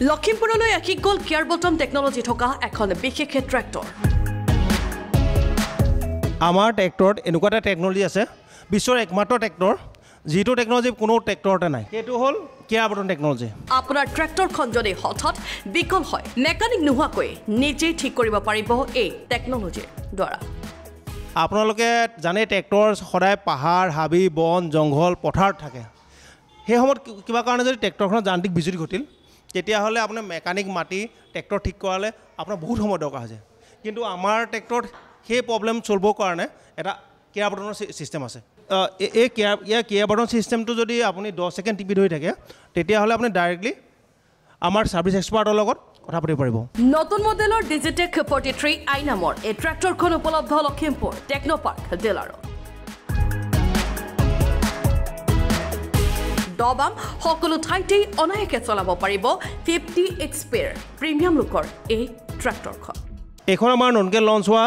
লখিমপুৰলৈ আহি গ'ল gear bottom technology থকা এখন বিশেষ ট্ৰেক্টৰ আমাৰ ট্ৰেক্টৰত এনেকুৱা এটা টেকনলজি আছে বিশ্বৰ একমাত্ৰ ট্ৰেক্টৰ যিটো টেকনলজি কোনো ট্ৰেক্টৰতে নাই সেইটো হ'ল গিয়াৰ বটম টেকনলজি আপোনাৰ ট্ৰেক্টৰখন যদি হঠাৎ বিকল হয় মেকানিক নোহোৱাকৈ নিজেই ঠিক কৰিব পাৰিব এই টেকনলজিৰ দ্বাৰা আপোনালোকে জানে ট্ৰেক্টৰ সদায় পাহাৰ হাবি বন জংঘল পথাৰত থাকে সেই সময়ত কিবা কাৰণে যদি ট্ৰেক্টৰখনৰ যান্ত্ৰিক বিজুতি ঘটিল তেতিয়াহ'লে আপোনাৰ মেকানিক মাতি ট্ৰেক্টৰ ঠিক কৰালে আপোনাৰ বহুত সময় দৰকাৰ হৈছে কিন্তু আমাৰ ট্ৰেক্টৰত সেই প্ৰব্লেম চলবৰ কাৰণে এটা গিয়াৰ বটনৰ ছিষ্টেম আছে এই গিয়াৰ বটন ছিষ্টেমটো যদি আপুনি 10 ছেকেণ্ড টিপি ধৰি থাকে তেতিয়াহ'লে আপুনি ডাইৰেক্টলি আমাৰ ছাৰ্ভিচ এক্সপাৰ্টৰ লগত কথা পাতিব পাৰিব নতুন মডেলৰ ডিজিটেক 43 আই নামৰ এই ট্ৰেক্টৰখন উপলব্ধ লখিমপুৰ টেকনোপাৰ্ক ডিলাৰত দবাম সকলো ঠাইতেই অনায়াসে চলাব পাৰিব 50 HP প্ৰিমিয়াম লুকৰ এই ট্ৰেক্টৰখন এখন আমাৰ নতুনকৈ লঞ্চ হোৱা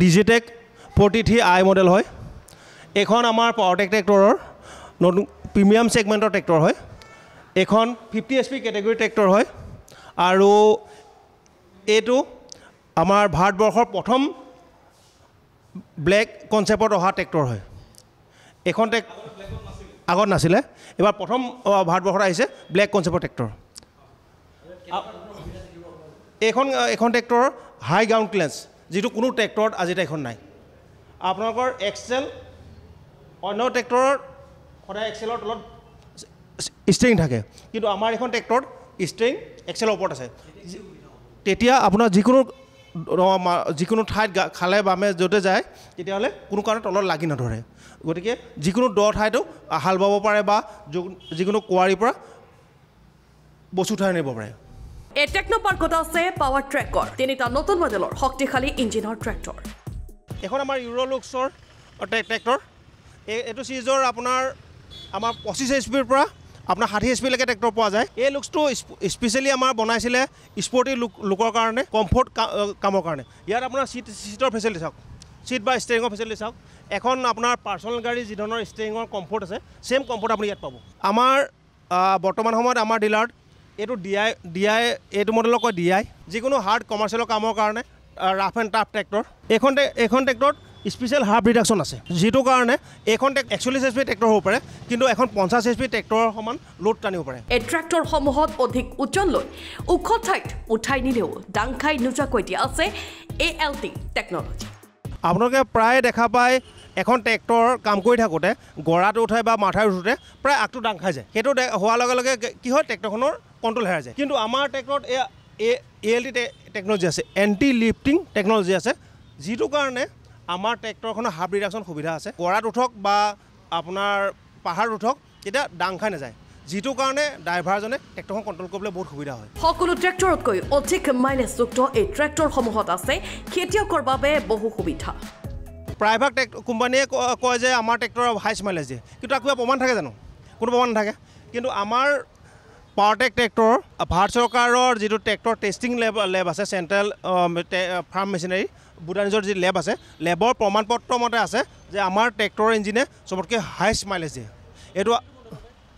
ডিজিটেক 43 আই মডেল হয় এখন আমাৰ পাৱাৰটেক ট্ৰেক্টৰৰ নতুন প্ৰিমিয়াম ছেগমেণ্টৰ ট্ৰেক্টৰ হয় এখন 50 HP কেটেগৰী ট্ৰেক্টৰ হয় আৰু এইটো আমাৰ ভাৰতবৰ্ষৰ প্ৰথম ব্লেক কনচেপ্টত অহা ট্ৰেক্টৰ হয় এখন আগত নাছিলে এবাৰ প্ৰথম ভাৰতবৰ্ষত আহিছে ব্লেক কনচেপ্টৰ ট্ৰেক্টৰ এখন ট্ৰেক্টৰৰ হাই গ্ৰাউণ্ড ক্লিয়াৰেঞ্চ যিটো কোনো ট্ৰেক্টৰত আজি এখন নাই আপোনালোকৰ এক্সেল অন্য ট্ৰেক্টৰৰ সদায় এক্সেলৰ তলত ষ্টেৰিং থাকে কিন্তু আমাৰ এখন ট্ৰেক্টৰত ষ্টেৰিং এক্সেলৰ ওপৰত আছে তেতিয়া আপোনাৰ যিকোনো ঠাইত খালে বামে য'তে যায় তেতিয়াহ'লে কোনো কাৰণত তলত লাগি নধৰে গতিকে যিকোনো দ ঠাইতো হাল বাব পাৰে বা যিকোনো কুঁৱাৰীৰ পৰা বস্তু উঠাই আনিব পাৰে এই টেকনোপাৰ্কত আছে পাৱাৰ ট্ৰেকৰ তিনিটা নতুন মডেলৰ শক্তিশালী ইঞ্জিনৰ ট্ৰেক্টৰ এখন আমাৰ ইউৰলুক্সৰ ট্ৰেক্টৰ এইটো চিৰিজৰ আপোনাৰ আমাৰ 25 HPৰ পৰা আপোনাৰ 60 HPলৈকে ট্ৰেক্টৰ পোৱা যায় এই লুক্সটো স্পেচিয়েলি আমাৰ বনাইছিলে স্পৰ্টি লুকৰ কাৰণে কমফৰ্ট কামৰ কাৰণে ইয়াত আপোনাৰ চিটৰ ফেচিলিটি চাওক চিট বা ষ্টেৰিঙৰ ফেচিলিটি চাওক এখন আপোনাৰ পাৰ্চনেল গাড়ী যি ধৰণৰ ষ্টেৰিঙৰ কমফৰ্ট আছে ছেম কমফৰ্ট আপুনি ইয়াত পাব আমাৰ বৰ্তমান সময়ত আমাৰ ডিলাৰত এইটো DI এইটো মডেলক কয় DI যিকোনো হাৰ্ড কমাৰ্চিয়েলৰ কামৰ কাৰণে ৰাফ এণ্ড টাফ ট্ৰেক্টৰ এইখন ট্ৰেক্টৰত স্পেচিয়েল হাৰ্ব ৰিডাকশ্যন আছে যিটো কাৰণে এইখন 41 HP ট্ৰেক্টৰ হ'ব পাৰে কিন্তু এখন 50 HP ট্ৰেক্টৰৰ সমান লোড টানিব পাৰে এই ট্ৰেক্টৰসমূহত অধিক ওজন লৈ ওখ ঠাইত উঠাই নিলেও ডাং খাই নোযোৱাকৈ দিয়া আছে ALT টেকনলজি আপোনালোকে প্ৰায় দেখা পায় এখন ট্ৰেক্টৰ কাম কৰি থাকোঁতে গৰাটো উঠাই বা মাথাই উঠোঁতে প্ৰায় আগটো ডাং খাই যায় সেইটো হোৱাৰ লগে লগে কি হয় ট্ৰেক্টৰখনৰ কণ্ট্ৰল হেৰাই যায় কিন্তু আমাৰ ট্ৰেক্টৰত ALT টেকনলজি আছে এণ্টি লিফটিং টেকনলজি আছে যিটো কাৰণে আমাৰ ট্ৰেক্টৰখনৰ হাৰ্ব ৰিডাকশ্যন সুবিধা আছে গৰাত উঠক বা আপোনাৰ পাহাৰত উঠক তেতিয়া ডাং খাই নাযায় যিটো কাৰণে ড্ৰাইভাৰজনে ট্ৰেক্টৰখন কণ্ট্ৰল কৰিবলৈ বহুত সুবিধা হয় সকলো ট্ৰেক্টৰতকৈ অধিক মাইলেজযুক্ত এই ট্ৰেক্টৰসমূহত আছে খেতিয়কৰ বাবে বহু সুবিধা প্ৰায়ভাগ কোম্পানীয়ে কয় যে আমাৰ ট্ৰেক্টৰৰ হাইষ্ট মাইলেজ দিয়ে কিন্তু তাক কিবা প্ৰমাণ থাকে জানো কোনো প্ৰমাণ নাথাকে কিন্তু আমাৰ পাৱাৰটেক ট্ৰেক্টৰ ভাৰত চৰকাৰৰ যিটো ট্ৰেক্টৰ টেষ্টিং লেব আছে চেণ্ট্ৰেল ফাৰ্ম মেচিনাৰী বুটানিজৰ যি লেব আছে লেবৰ প্ৰমাণ পত্ৰ মতে আছে যে আমাৰ ট্ৰেক্টৰৰ ইঞ্জিনে চবতকৈ হাইষ্ট মাইলেজ দিয়ে এইটো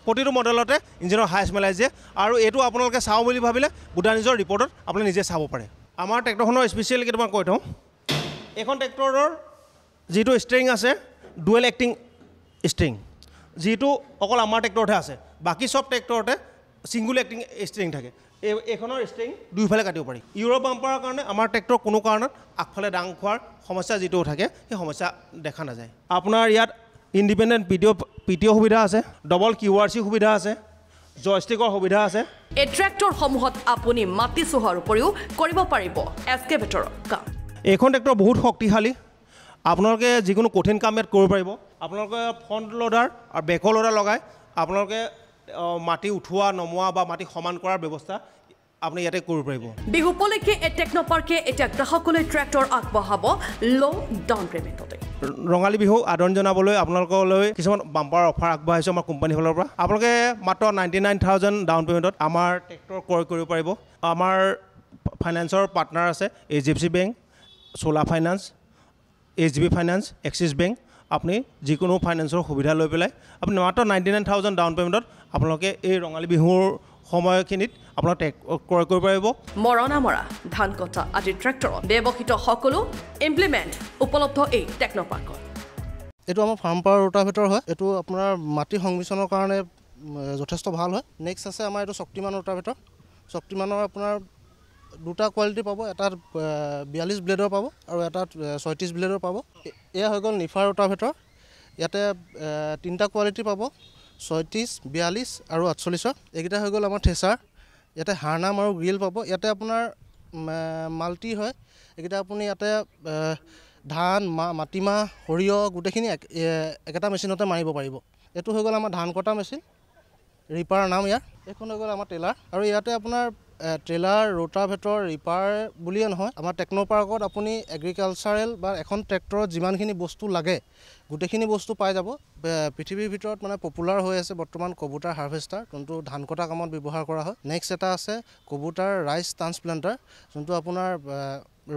প্ৰতিটো মডেলতে ইঞ্জিনৰ হাইষ্ট মাইলেজ দিয়ে আৰু এইটো আপোনালোকে চাওঁ বুলি ভাবিলে বুটানিজৰ ৰিপৰ্টত আপুনি নিজে চাব পাৰে আমাৰ ট্ৰেক্টৰখনৰ স্পেচিয়েল কেইটামান কৈ থওঁ এইখন ট্ৰেক্টৰৰ যিটো ষ্টেৰিং আছে ডুৱেল এক্টিং ষ্টেৰিং যিটো অকল আমাৰ ট্ৰেক্টৰতহে আছে বাকী চব ট্ৰেক্টৰতে ছিংগুল এক্টিং ষ্টেৰিং থাকে এইখনৰ ষ্টেৰিং দুইফালে কাটিব পাৰি ইউৰো বাম্পাৰৰ কাৰণে আমাৰ ট্ৰেক্টৰ কোনো কাৰণত আগফালে ডাং খোৱাৰ সমস্যা যিটো থাকে সেই সমস্যা দেখা নাযায় আপোনাৰ ইয়াত ইণ্ডিপেণ্ডেণ্ট PTO সুবিধা আছে ডবল QRC সুবিধা আছে জয়ষ্টিকৰ সুবিধা আছে এই ট্ৰেক্টৰসমূহত আপুনি মাটি চহোৱাৰ উপৰিও কৰিব পাৰিব এক্সকেভেটৰৰ কাম এইখন ট্ৰেক্টৰ বহুত শক্তিশালী আপোনালোকে যিকোনো কঠিন কাম ইয়াত কৰিব পাৰিব আপোনালোকে ফ্ৰণ্ট লোডাৰ আৰু বেকৰ লোডাৰ লগাই আপোনালোকে মাটি উঠোৱা নমোৱা বা মাটি সমান কৰাৰ ব্যৱস্থা আপুনি ইয়াতে কৰিব পাৰিব বিহু উপলক্ষে এই টেকনোপাৰ্কে এতিয়া গ্ৰাহকলৈ ট্ৰেক্টৰ আগবঢ়াব ল' ডাউন পে'মেণ্টতে ৰঙালী বিহু আদৰণি জনাবলৈ আপোনালোকলৈ কিছুমান বাম্পাৰ অফাৰ আগবঢ়াইছোঁ আমাৰ কোম্পানীৰ ফালৰ পৰা আপোনালোকে মাত্ৰ 99,000 ডাউন পে'মেণ্টত আমাৰ ট্ৰেক্টৰ ক্ৰয় কৰিব পাৰিব আমাৰ ফাইনেন্সৰ পাৰ্টনাৰ আছে HDFC bank Chola finance HDB finance Axis bank আপুনি যিকোনো ফাইনেন্সৰ সুবিধা লৈ পেলাই আপুনি মাত্ৰ 99,000 ডাউন পে'মেণ্টত আপোনালোকে এই ৰঙালী বিহুৰ সময়খিনিত আপোনাৰ ক্ৰয় কৰিব পাৰিব মৰণা মৰা ধান কটা আদি ট্ৰেক্টৰত ব্যৱহৃত সকলো ইমপ্লিমেণ্ট উপলব্ধ এই টেকন'পাৰ্কত এইটো আমাৰ ফাৰ্ম পাৱাৰ ৰোটাভেটৰ হয় এইটো আপোনাৰ মাটি সংমিশ্ৰণৰ কাৰণে যথেষ্ট ভাল হয় নেক্সট আছে আমাৰ এইটো শক্তিমান ৰোটাভেটৰ শক্তিমানৰ আপোনাৰ দুটা কোৱালিটি পাব এটা 42 ব্লেডৰ পাব আৰু এটা 36 ব্লেডৰ পাব এয়া হৈ গ'ল নিফাৰ ৰোটাভেটৰ ইয়াতে তিনিটা কোৱালিটি পাব 36 42 আৰু 48 এইকেইটা হৈ গ'ল আমাৰ থেচাৰ ইয়াতে হাৰনাম আৰু গ্ৰিল পাব ইয়াতে আপোনাৰ মাল্টি হয় এইকেইটা আপুনি ইয়াতে ধান মাটিমাহ সৰিয়হ গোটেইখিনি একেটা মেচিনতে মাৰিব পাৰিব এইটো হৈ গ'ল আমাৰ ধান কটা মেচিন ৰিপাৰ নাম ইয়াৰ এইখন হৈ গ'ল আমাৰ ট্ৰেইলাৰ আৰু ইয়াতে আপোনাৰ ট্ৰেইলাৰ ৰোটাভেটৰ ৰিপাৰ বুলিয়ে নহয় আমাৰ টেকন'পাৰ্কত আপুনি এগ্ৰিকালচাৰেল বা এখন ট্ৰেক্টৰত যিমানখিনি বস্তু লাগে গোটেইখিনি বস্তু পাই যাব পৃথিৱীৰ ভিতৰত মানে পপুলাৰ হৈ আছে বৰ্তমান কবুটাৰ হাৰ্ভেষ্টাৰ যোনটো ধান কটা কামত ব্যৱহাৰ কৰা হয় নেক্সট এটা আছে কবুটাৰ ৰাইচ ট্ৰান্সপ্লাণ্টাৰ যোনটো আপোনাৰ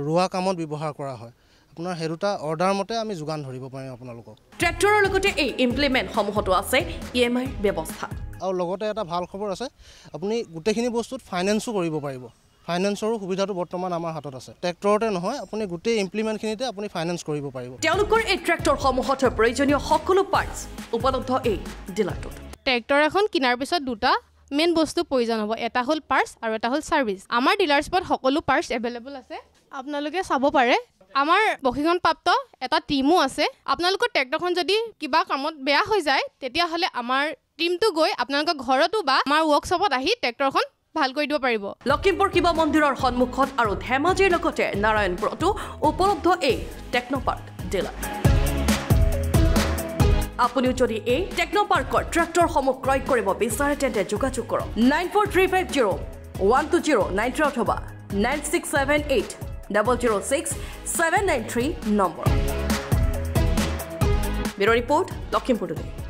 ৰোৱা কামত ব্যৱহাৰ কৰা হয় আপোনাৰ সেই দুটা অৰ্ডাৰ মতে আমি যোগান ধৰিব পাৰিম আপোনালোকক ট্ৰেক্টৰৰ লগতে এই ইমপ্লিমেণ্টসমূহতো আছে EMI ব্যৱস্থা আৰু লগতে এটা ভাল খবৰ আছে আপুনি গোটেইখিনি বস্তুত ফাইনেন্সো কৰিব পাৰিব ফাইনেন্সৰো সুবিধাটো বৰ্তমান আমাৰ হাতত আছে ট্ৰেক্টৰতে নহয় আপুনি গোটেই ইমপ্লিমেণ্টখিনিতে আপুনি ফাইনেন্স কৰিব পাৰিব তেওঁলোকৰ এই ট্ৰেক্টৰসমূহত প্ৰয়োজনীয় সকলো পাৰ্টছ উপলব্ধ এই ডিলাৰটোত ট্ৰেক্টৰ এখন কিনাৰ পিছত দুটা মেইন বস্তু প্ৰয়োজন হ'ব এটা হ'ল পাৰ্টছ আৰু এটা হ'ল সাৰ্ভিস আমাৰ ডিলাৰছপত সকলো পাৰ্টছ এভেইলেবল আছে আপোনালোকে চাব পাৰে আমাৰ প্ৰশিক্ষণপ্ৰাপ্ত এটা টিমো আছে আপোনালোকৰ ট্ৰেক্টৰখন যদি কিবা কামত বেয়া হৈ যায় তেতিয়া হলে আমাৰ টিমটো গৈ আপোনালোকৰ ঘৰতো বা আমাৰ ৱৰ্কশ্বপত আহি ট্ৰেক্টৰখন ভাল কৰি দিব পাৰিব লখিমপুৰ শিৱ মন্দিৰৰ সন্মুখত আৰু ধেমাজিৰ লগতে নাৰায়ণপুৰতো উপলব্ধ এই টেকন'পাৰ্ক ডিলাৰ আপুনিও যদি এই টেকন'পাৰ্কৰ ট্ৰেক্টৰসমূহ ক্ৰয় কৰিব বিচাৰে তেন্তে যোগাযোগ কৰক 9435012093 অথবা 9678006793 number bureau report Lakhimpur today